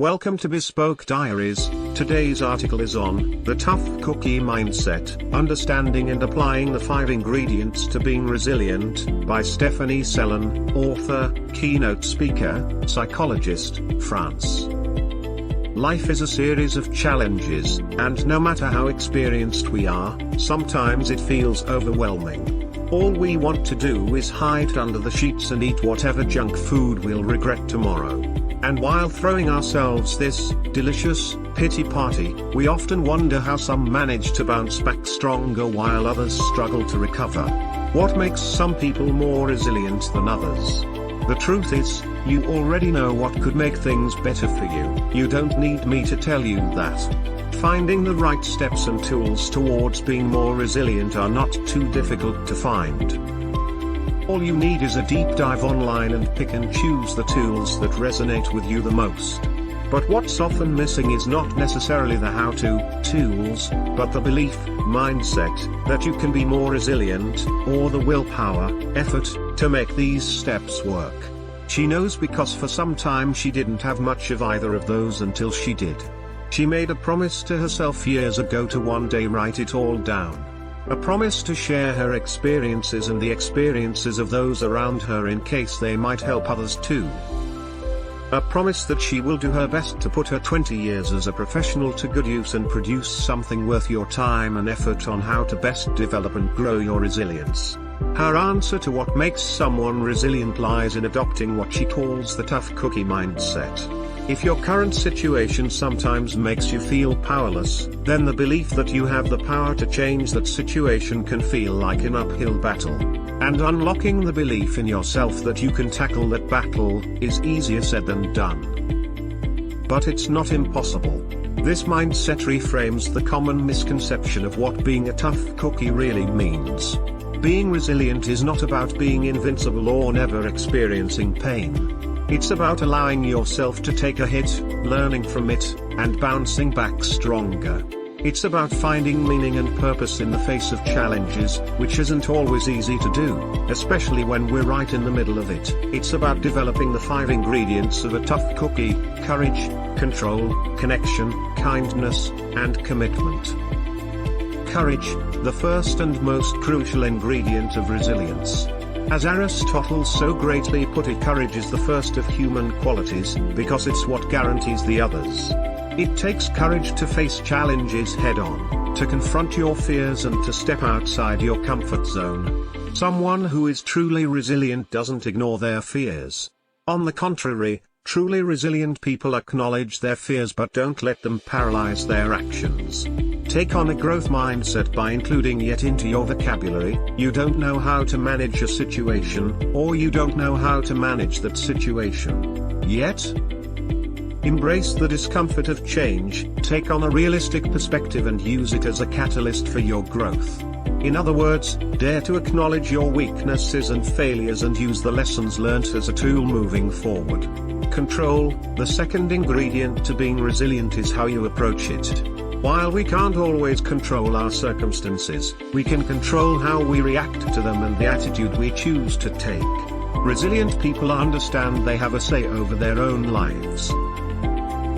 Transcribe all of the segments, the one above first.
Welcome to Bespoke Diaries. Today's article is on The Tough Cookie Mindset, Understanding and Applying the 5 Ingredients to Being Resilient, by Stefanie Selen, author, keynote speaker, psychologist, France. Life is a series of challenges, and no matter how experienced we are, sometimes it feels overwhelming. All we want to do is hide under the sheets and eat whatever junk food we'll regret tomorrow. And while throwing ourselves this delicious pity party, we often wonder how some manage to bounce back stronger while others struggle to recover. What makes some people more resilient than others? The truth is, you already know what could make things better for you. You don't need me to tell you that. Finding the right steps and tools towards being more resilient are not too difficult to find. All you need is a deep dive online and pick and choose the tools that resonate with you the most. But what's often missing is not necessarily the how-to tools, but the belief, mindset, that you can be more resilient, or the willpower, effort, to make these steps work. She knows because for some time she didn't have much of either of those until she did. She made a promise to herself years ago to one day write it all down. A promise to share her experiences and the experiences of those around her in case they might help others too. A promise that she will do her best to put her 20 years as a professional to good use and produce something worth your time and effort on how to best develop and grow your resilience. Her answer to what makes someone resilient lies in adopting what she calls the tough cookie mindset. If your current situation sometimes makes you feel powerless, then the belief that you have the power to change that situation can feel like an uphill battle. And unlocking the belief in yourself that you can tackle that battle is easier said than done. But it's not impossible. This mindset reframes the common misconception of what being a tough cookie really means. Being resilient is not about being invincible or never experiencing pain. It's about allowing yourself to take a hit, learning from it, and bouncing back stronger. It's about finding meaning and purpose in the face of challenges, which isn't always easy to do, especially when we're right in the middle of it. It's about developing the 5 ingredients of a tough cookie: courage, control, connection, kindness, and commitment. Courage, the first and most crucial ingredient of resilience. As Aristotle so greatly put it, courage is the first of human qualities, because it's what guarantees the others. It takes courage to face challenges head-on, to confront your fears and to step outside your comfort zone. Someone who is truly resilient doesn't ignore their fears. On the contrary, truly resilient people acknowledge their fears but don't let them paralyze their actions. Take on a growth mindset by including yet into your vocabulary: you don't know how to manage a situation, or you don't know how to manage that situation yet. Embrace the discomfort of change, take on a realistic perspective and use it as a catalyst for your growth. In other words, dare to acknowledge your weaknesses and failures and use the lessons learnt as a tool moving forward. Control, the second ingredient to being resilient, is how you approach it. While we can't always control our circumstances, we can control how we react to them and the attitude we choose to take. Resilient people understand they have a say over their own lives.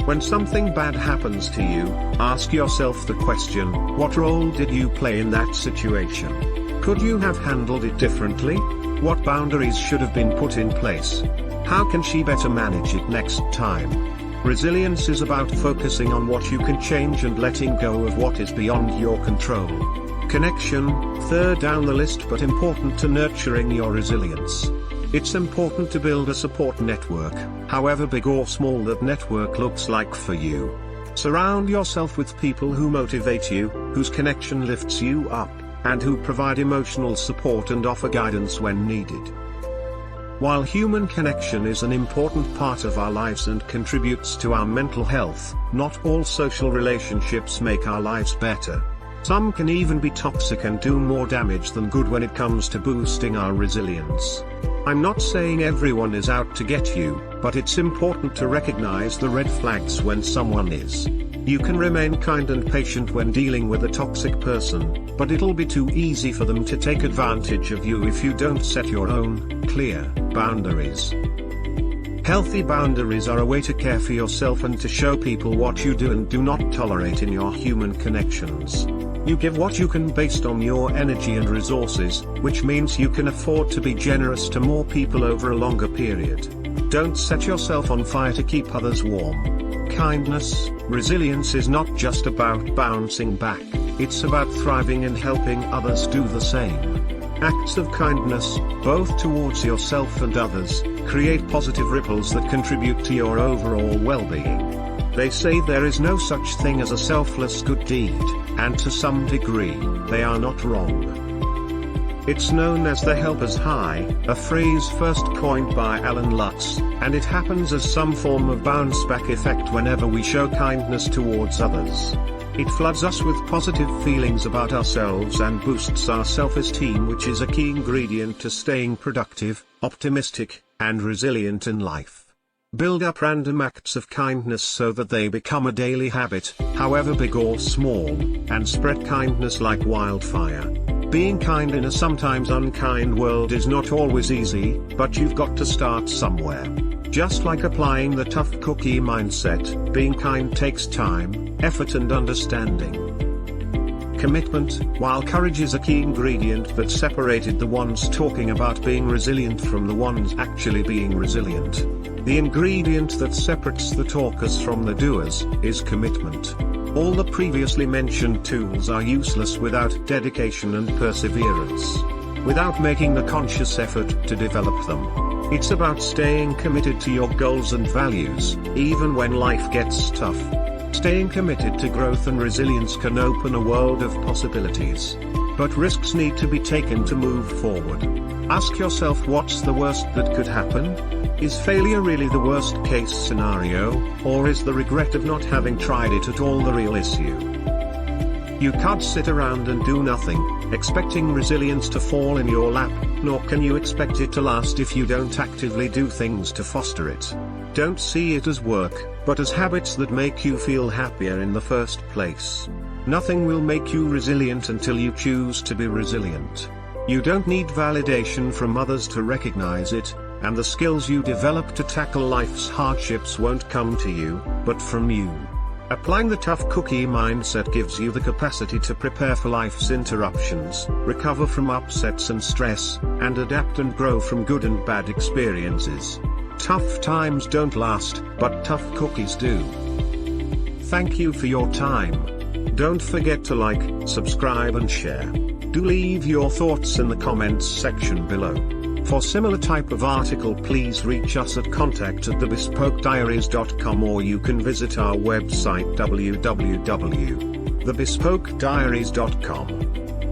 When something bad happens to you, ask yourself the question: what role did you play in that situation? Could you have handled it differently? What boundaries should have been put in place? How can she better manage it next time? Resilience is about focusing on what you can change and letting go of what is beyond your control. Connection, third down the list but important to nurturing your resilience. It's important to build a support network, however big or small that network looks like for you. Surround yourself with people who motivate you, whose connection lifts you up, and who provide emotional support and offer guidance when needed. While human connection is an important part of our lives and contributes to our mental health, not all social relationships make our lives better. Some can even be toxic and do more damage than good when it comes to boosting our resilience. I'm not saying everyone is out to get you, but it's important to recognize the red flags when someone is. You can remain kind and patient when dealing with a toxic person, but it'll be too easy for them to take advantage of you if you don't set your own clear boundaries. Healthy boundaries are a way to care for yourself and to show people what you do and do not tolerate in your human connections. You give what you can based on your energy and resources, which means you can afford to be generous to more people over a longer period. Don't set yourself on fire to keep others warm. Kindness, resilience is not just about bouncing back, it's about thriving and helping others do the same. Acts of kindness, both towards yourself and others, create positive ripples that contribute to your overall well-being. They say there is no such thing as a selfless good deed, and to some degree, they are not wrong. It's known as the helper's high, a phrase first coined by Alan Lutz, and it happens as some form of bounce-back effect whenever we show kindness towards others. It floods us with positive feelings about ourselves and boosts our self-esteem, which is a key ingredient to staying productive, optimistic, and resilient in life. Build up random acts of kindness so that they become a daily habit, however big or small, and spread kindness like wildfire. Being kind in a sometimes unkind world is not always easy, but you've got to start somewhere. Just like applying the tough cookie mindset, being kind takes time, effort and understanding. Commitment, while courage is a key ingredient that separated the ones talking about being resilient from the ones actually being resilient. The ingredient that separates the talkers from the doers is commitment. All the previously mentioned tools are useless without dedication and perseverance. Without making the conscious effort to develop them. It's about staying committed to your goals and values, even when life gets tough. Staying committed to growth and resilience can open a world of possibilities. But risks need to be taken to move forward. Ask yourself, what's the worst that could happen? Is failure really the worst case scenario, or is the regret of not having tried it at all the real issue? You can't sit around and do nothing, expecting resilience to fall in your lap, nor can you expect it to last if you don't actively do things to foster it. Don't see it as work, but as habits that make you feel happier in the first place. Nothing will make you resilient until you choose to be resilient. You don't need validation from others to recognize it, and the skills you develop to tackle life's hardships won't come to you, but from you. Applying the tough cookie mindset gives you the capacity to prepare for life's interruptions, recover from upsets and stress, and adapt and grow from good and bad experiences. Tough times don't last, but tough cookies do. Thank you for your time. Don't forget to like, subscribe and share. Do leave your thoughts in the comments section below. For similar type of article, please reach us at contact@thebespokediaries.com, or you can visit our website www.thebespokediaries.com.